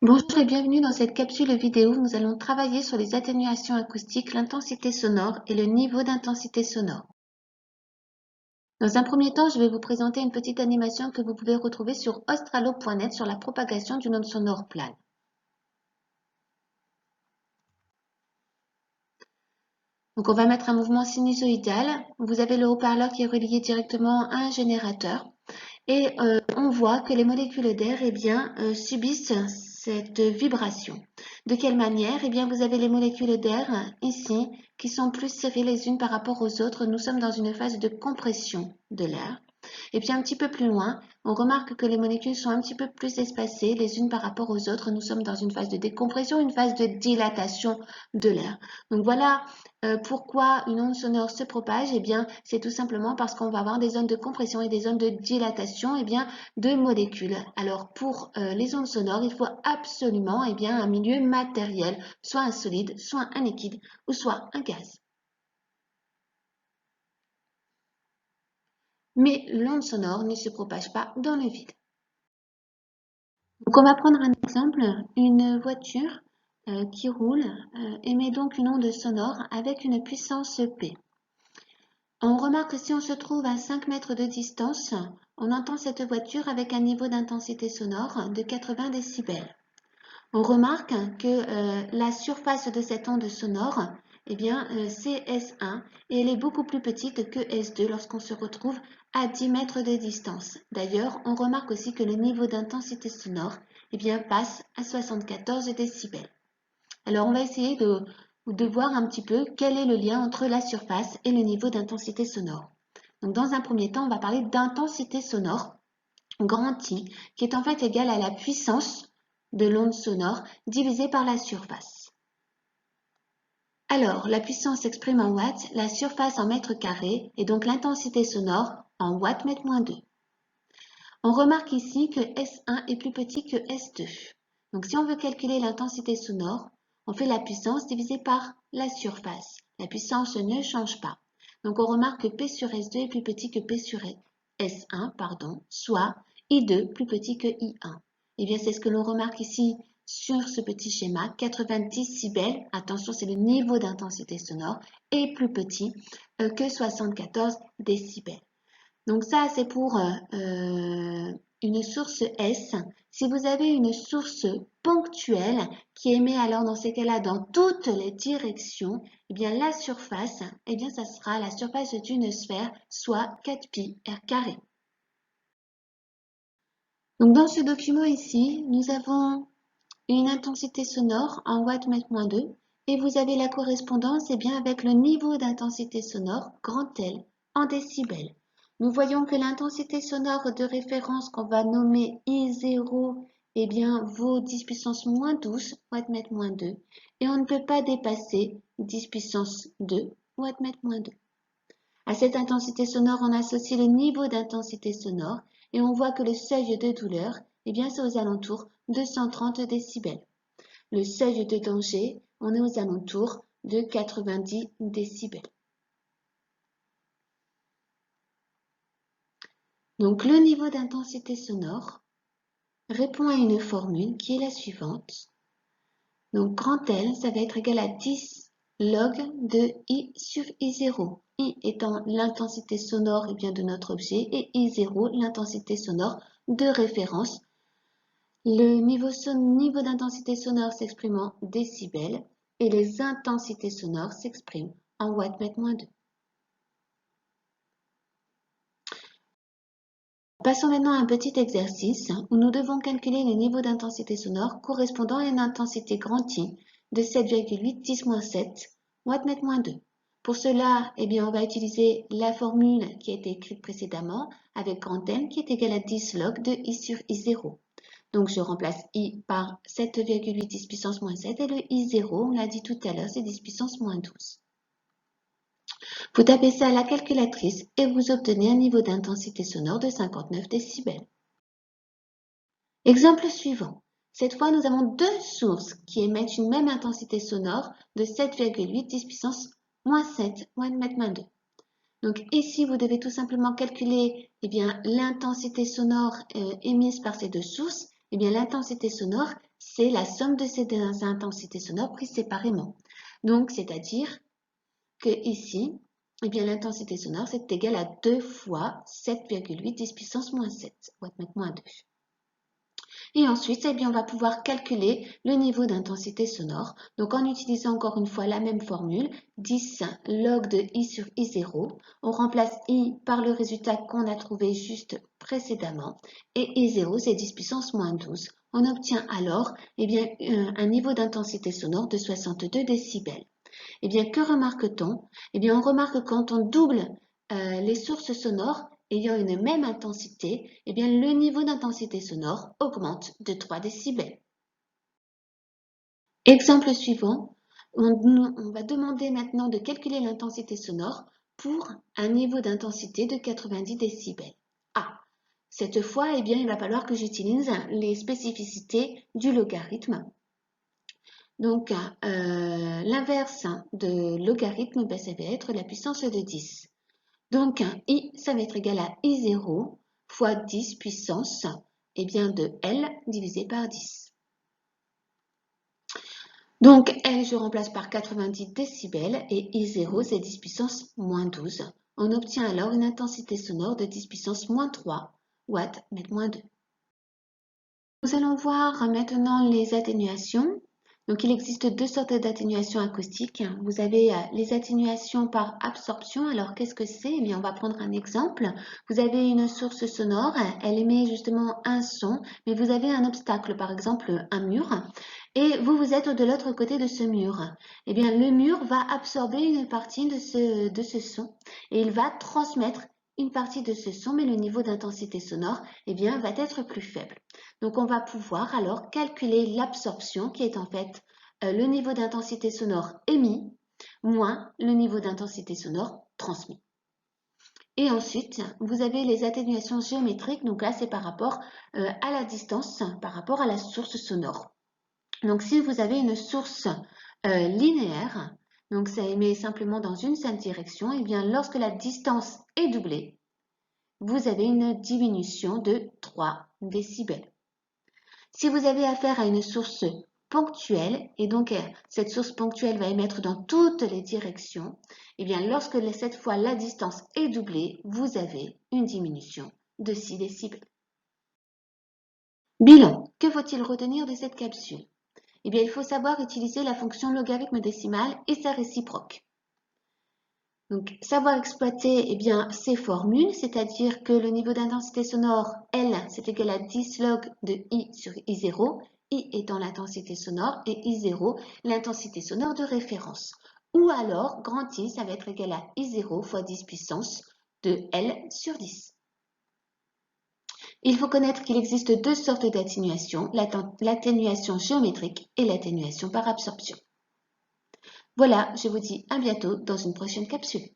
Bonjour et bienvenue dans cette capsule vidéo où nous allons travailler sur les atténuations acoustiques, l'intensité sonore et le niveau d'intensité sonore. Dans un premier temps, je vais vous présenter une petite animation que vous pouvez retrouver sur australo.net sur la propagation d'une onde sonore plane. Donc on va mettre un mouvement sinusoïdal. Vous avez le haut-parleur qui est relié directement à un générateur. Et on voit que les molécules d'air subissent cette vibration. De quelle manière? Eh bien, vous avez les molécules d'air ici qui sont plus serrées les unes par rapport aux autres. Nous sommes dans une phase de compression de l'air. Et puis un petit peu plus loin, on remarque que les molécules sont un petit peu plus espacées les unes par rapport aux autres. Nous sommes dans une phase de décompression, une phase de dilatation de l'air. Donc voilà pourquoi une onde sonore se propage. Eh bien, c'est tout simplement parce qu'on va avoir des zones de compression et des zones de dilatation de molécules. Alors pour les ondes sonores, il faut absolument un milieu matériel, soit un solide, soit un liquide ou soit un gaz. Mais l'onde sonore ne se propage pas dans le vide. Donc on va prendre un exemple, une voiture qui roule émet donc une onde sonore avec une puissance P. On remarque que si on se trouve à 5 mètres de distance, on entend cette voiture avec un niveau d'intensité sonore de 80 décibels. On remarque que la surface de cette onde sonore, c'est S1 et elle est beaucoup plus petite que S2 lorsqu'on se retrouve à 10 mètres de distance. D'ailleurs, on remarque aussi que le niveau d'intensité sonore passe à 74 décibels. Alors, on va essayer de voir un petit peu quel est le lien entre la surface et le niveau d'intensité sonore. Donc, dans un premier temps, on va parler d'intensité sonore, grand I, qui est en fait égal à la puissance de l'onde sonore divisée par la surface. Alors, la puissance s'exprime en watts, la surface en mètres carrés et donc l'intensité sonore en watts mètre moins 2. On remarque ici que S1 est plus petit que S2. Donc, si on veut calculer l'intensité sonore, on fait la puissance divisée par la surface. La puissance ne change pas. Donc, on remarque que P sur S2 est plus petit que P sur S1, soit I2 plus petit que I1. Eh bien, c'est ce que l'on remarque ici sur ce petit schéma. 90 décibels, attention, c'est le niveau d'intensité sonore, est plus petit que 74 décibels. Donc ça, c'est pour une source S. Si vous avez une source ponctuelle qui émet alors dans ces cas-là dans toutes les directions, eh bien la surface, ça sera la surface d'une sphère, soit 4pi r carré. Donc dans ce document ici, nous avons une intensité sonore en watts mètre moins 2 et vous avez la correspondance avec le niveau d'intensité sonore, grand L, en décibels. Nous voyons que l'intensité sonore de référence qu'on va nommer I0 vaut 10 puissance moins 12 watts mètre moins 2 et on ne peut pas dépasser 10 puissance 2 watts mètre moins 2. À cette intensité sonore, on associe le niveau d'intensité sonore et on voit que le seuil de douleur, c'est aux alentours de 130 décibels. Le seuil de danger, on est aux alentours de 90 décibels. Donc le niveau d'intensité sonore répond à une formule qui est la suivante. Donc grand L, ça va être égal à 10 log de I sur I0. I étant l'intensité sonore de notre objet et I0 l'intensité sonore de référence. Le niveau d'intensité sonore s'exprime en décibels et les intensités sonores s'expriment en watts mètre moins 2. Passons maintenant à un petit exercice où nous devons calculer le niveau d'intensité sonore correspondant à une intensité grand I de 7,8 10-7 watts mètre moins 2. Pour cela, on va utiliser la formule qui a été écrite précédemment avec grand M qui est égal à 10 log de I sur I0. Donc je remplace I par 7,8 10 puissance moins 7 et le I0, on l'a dit tout à l'heure, c'est 10 puissance moins 12. Vous tapez ça à la calculatrice et vous obtenez un niveau d'intensité sonore de 59 décibels. Exemple suivant. Cette fois, nous avons deux sources qui émettent une même intensité sonore de 7,8 10 puissance moins 7 watts mètre moins 2. Donc ici, vous devez tout simplement calculer l'intensité sonore émise par ces deux sources Eh bien, l'intensité sonore, c'est la somme de ces deux intensités sonores prises séparément. Donc, c'est-à-dire que ici, eh bien, l'intensité sonore, c'est égal à 2 fois 7,8 10 puissance moins 7, wattmètre moins 2. Et ensuite, eh bien, on va pouvoir calculer le niveau d'intensité sonore. Donc, en utilisant encore une fois la même formule, 10 log de I sur I0. On remplace I par le résultat qu'on a trouvé juste précédemment. Et I0, c'est 10 puissance moins 12. On obtient alors eh bien, un niveau d'intensité sonore de 62 décibels. Eh bien, que remarque-t-on? Eh bien, on remarque que quand on double les sources sonores ayant une même intensité, eh bien, le niveau d'intensité sonore augmente de 3 décibels. Exemple suivant, on va demander maintenant de calculer l'intensité sonore pour un niveau d'intensité de 90 décibels. Ah, cette fois, eh bien, il va falloir que j'utilise les spécificités du logarithme. Donc, l'inverse de logarithme, ben, ça va être la puissance de 10. Donc, I, ça va être égal à I0 fois 10 puissance eh bien, de L divisé par 10. Donc, L, je remplace par 90 décibels et I0, c'est 10 puissance moins 12. On obtient alors une intensité sonore de 10 puissance moins 3 watts, mètre moins 2. Nous allons voir maintenant les atténuations. Donc, il existe deux sortes d'atténuation acoustique. Vous avez les atténuations par absorption. Alors, qu'est-ce que c'est? Eh bien, on va prendre un exemple. Vous avez une source sonore, elle émet justement un son, mais vous avez un obstacle, par exemple un mur, et vous êtes de l'autre côté de ce mur. Eh bien, le mur va absorber une partie de ce son et il va transmettre une partie de ce son, mais le niveau d'intensité sonore, eh bien, va être plus faible. Donc, on va pouvoir alors calculer l'absorption qui est en fait le niveau d'intensité sonore émis moins le niveau d'intensité sonore transmis. Et ensuite, vous avez les atténuations géométriques. Donc là, c'est par rapport à la distance, par rapport à la source sonore. Donc, si vous avez une source linéaire, donc ça émet simplement dans une seule direction, et bien lorsque la distance est doublée, vous avez une diminution de 3 décibels. Si vous avez affaire à une source ponctuelle, et donc cette source ponctuelle va émettre dans toutes les directions, et bien lorsque cette fois la distance est doublée, vous avez une diminution de 6 décibels. Bilan, que faut-il retenir de cette capsule? Eh bien, il faut savoir utiliser la fonction logarithme décimal et sa réciproque. Donc, savoir exploiter eh bien, ces formules, c'est-à-dire que le niveau d'intensité sonore, L, c'est égal à 10 log de I sur I0, I étant l'intensité sonore et I0, l'intensité sonore de référence. Ou alors, grand I, ça va être égal à I0 fois 10 puissance de L sur 10. Il faut connaître qu'il existe deux sortes d'atténuation, l'atténuation géométrique et l'atténuation par absorption. Voilà, je vous dis à bientôt dans une prochaine capsule.